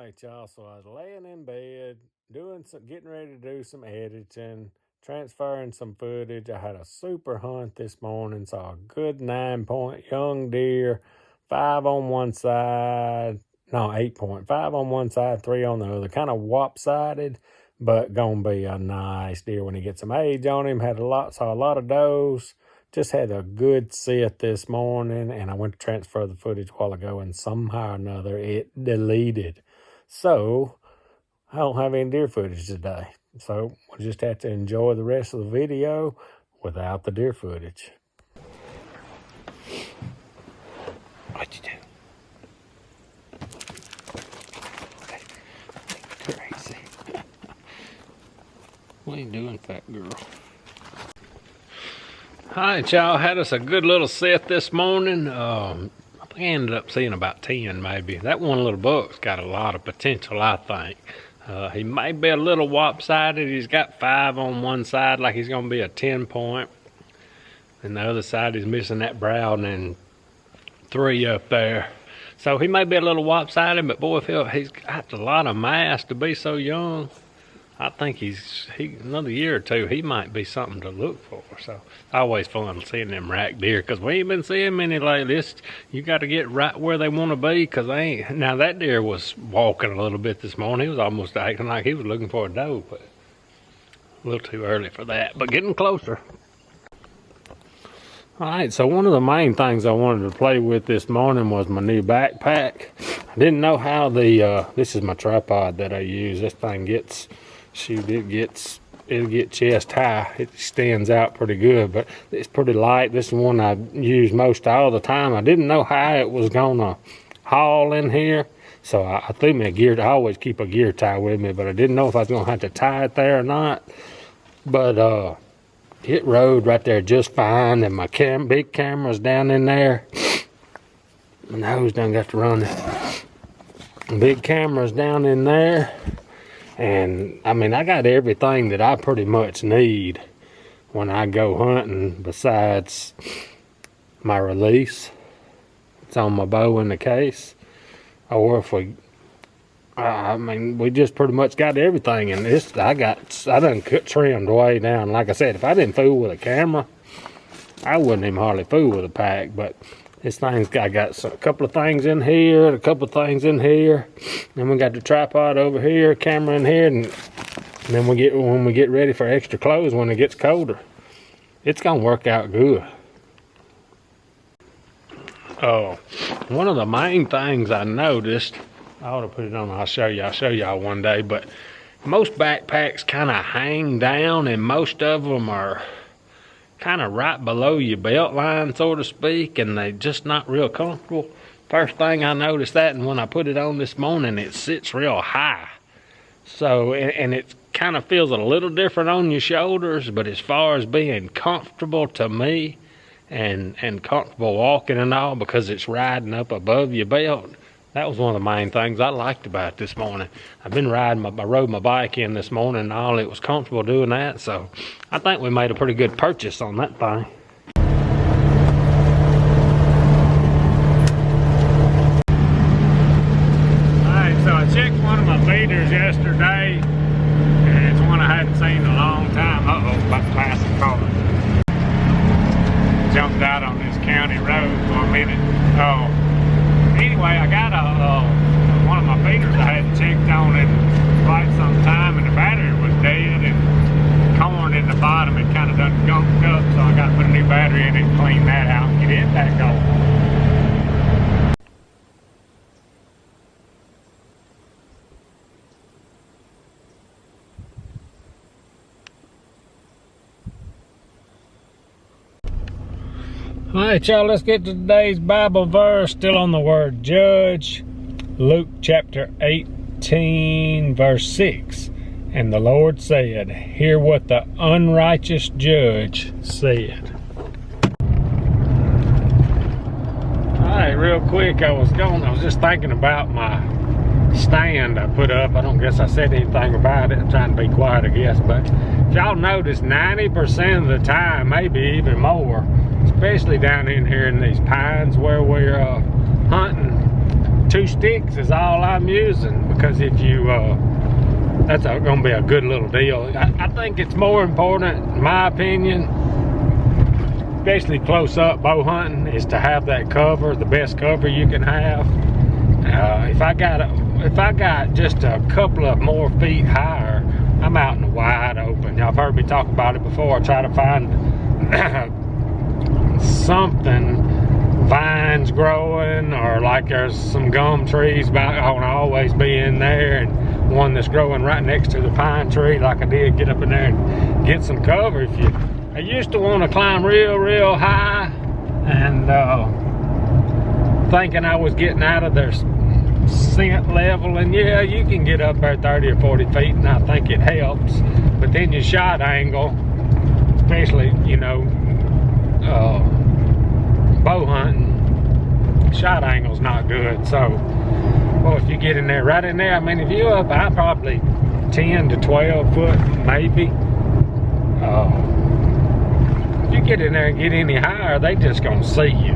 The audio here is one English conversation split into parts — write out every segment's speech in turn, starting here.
Alright, y'all, so I was laying in bed, getting ready to do some editing, transferring some footage. I had a super hunt this morning, saw a good 9-point young deer, 5 on one side, no, 8-point, 5 on one side, 3 on the other, kind of wop-sided, but gonna be a nice deer when he gets some age on him. Saw a lot of does. Just had a good sit this morning, and I went to transfer the footage a while ago, and somehow or another it deleted. So I don't have any deer footage today. So we'll just have to enjoy the rest of the video without the deer footage. What'd you do? Crazy. What are you doing, fat girl? Alright, y'all, had us a good little set this morning. I think I ended up seeing about 10 maybe. That one little buck's got a lot of potential, I think. He may be a little wop-sided. He's got 5 on one side, like he's gonna be a 10-point. And the other side is missing that brown and 3 up there. So he may be a little wop-sided, but boy, he's got a lot of mass to be so young. I think another year or two, he might be something to look for. So always fun seeing them rack deer, because we ain't been seeing many lately. You got to get right where they want to be, because they ain't. Now that deer was walking a little bit this morning. He was almost acting like he was looking for a doe, but a little too early for that, but getting closer. All right, so one of the main things I wanted to play with this morning was my new backpack. I didn't know how this is my tripod that I use. This thing gets, it'll get chest high. It stands out pretty good, but it's pretty light. This is one I use most all the time. I didn't know how it was gonna haul in here, so I threw me a gear. I always keep a gear tie with me, but I didn't know if I was gonna have to tie it there or not. But it rode right there just fine, and my big camera's down in there. My nose done got to run it. Big camera's down in there. And I mean, I got everything that I pretty much need when I go hunting besides my release. It's on my bow in the case. Or if we just pretty much got everything in this. I done trimmed way down. Like I said, if I didn't fool with a camera, I wouldn't even hardly fool with a pack. But this thing's got a couple of things in here, a couple of things in here. Then we got the tripod over here, camera in here, and then when we get ready for extra clothes when it gets colder, it's gonna work out good. Oh, one of the main things I noticed, I ought to put it on, I'll show y'all one day, but most backpacks kind of hang down, and most of them are kind of right below your belt line, so to speak, and they just not real comfortable. First thing I noticed that, and when I put it on this morning, it sits real high. So, and it kind of feels a little different on your shoulders, but as far as being comfortable to me, and comfortable walking and all, because it's riding up above your belt, that was one of the main things I liked about it this morning. I've been I rode my bike in this morning and all. It was comfortable doing that, so I think we made a pretty good purchase on that thing. Alright, so I checked one of my feeders yesterday, and it's one I hadn't seen in a long time. Uh-oh, about to pass a car. Jumped out on this county road for a minute. Anyway, I got one of my feeders I hadn't checked on in quite some time, and the battery was dead, and corn in the bottom had kind of done gunked up, so I got to put a new battery in it and clean that out and get it back going. Alright, y'all, let's get to today's Bible verse, still on the word judge. Luke chapter 18, verse 6. And the Lord said, hear what the unrighteous judge said. Alright, real quick, I was just thinking about my stand I put up. I don't guess I said anything about it. I'm trying to be quiet, I guess, but if y'all notice, 90% of the time, maybe even more, especially down in here in these pines where we're hunting, 2 sticks is all I'm using, because if you that's gonna be a good little deal. I think it's more important, in my opinion, especially close up bow hunting, is to have that cover, the best cover you can have. If I got just a couple of more feet higher, I'm out in the wide open. Y'all have heard me talk about it before. I try to find something, vines growing, or like there's some gum trees about. I want to always be in there, and one that's growing right next to the pine tree, like I did, get up in there and get some cover. I used to want to climb real high, and thinking I was getting out of their scent level, and yeah, you can get up there 30 or 40 feet, and I think it helps. But then your shot angle, especially, you know, bow hunting, shot angle's not good. So, well, if you get in there, right in there, I mean, if you're up, I probably 10 to 12 foot, maybe. If you get in there and get any higher, they just gonna see you.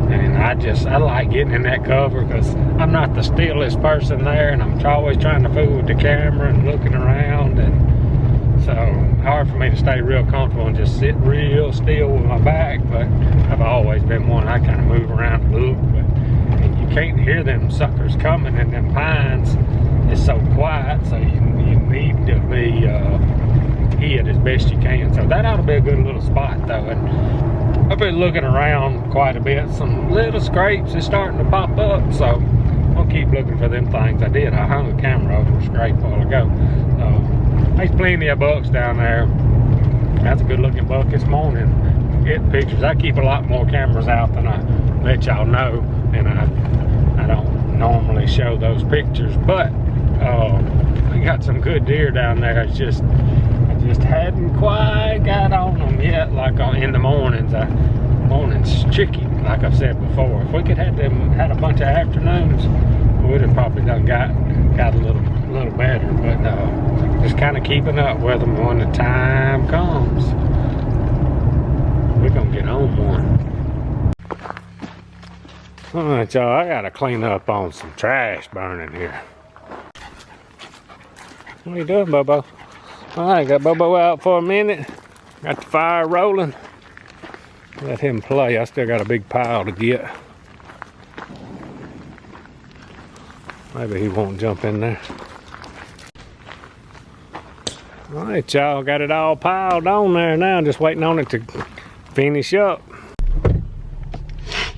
And I like getting in that cover, because I'm not the stillest person there, and I'm always trying to fool with the camera and looking around, and so hard for me to stay real comfortable and just sit real still with my back. But I've always been one, I kind of move around and look, but you can't hear them suckers coming in them pines. It's so quiet, so you need to be hid as best you can. So that ought to be a good little spot though. And I've been looking around quite a bit. Some little scrapes is starting to pop up, so I'll keep looking for them things. I hung a camera over a scrape a while ago. There's plenty of bucks down there. That's a good looking buck this morning. Getting pictures. I keep a lot more cameras out than I let y'all know, and I don't normally show those pictures, but we got some good deer down there. I just hadn't quite got on them yet, like in the mornings. Mornings tricky, like I've said before. If we could had a bunch of afternoons, we would have probably done got a little better. But just kind of keeping up with them when the time comes. We're gonna get on one. All right, y'all, I gotta clean up on some trash burning here. What are you doing, Bobo? All right, got Bobo out for a minute. Got the fire rolling. Let him play. I still got a big pile to get. Maybe he won't jump in there. All right, y'all, got it all piled on there now. Just waiting on it to finish up.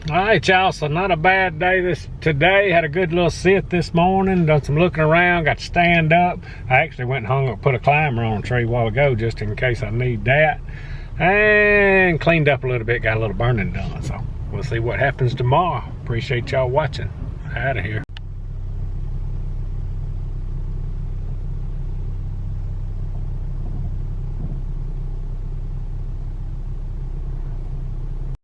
All right, y'all, so not a bad day today. Had a good little sit this morning, done some looking around, got to stand up. I actually went and hung up, put a climber on a tree a while ago just in case I need that. And cleaned up a little bit, got a little burning done. So we'll see what happens tomorrow. Appreciate y'all watching. Out of here.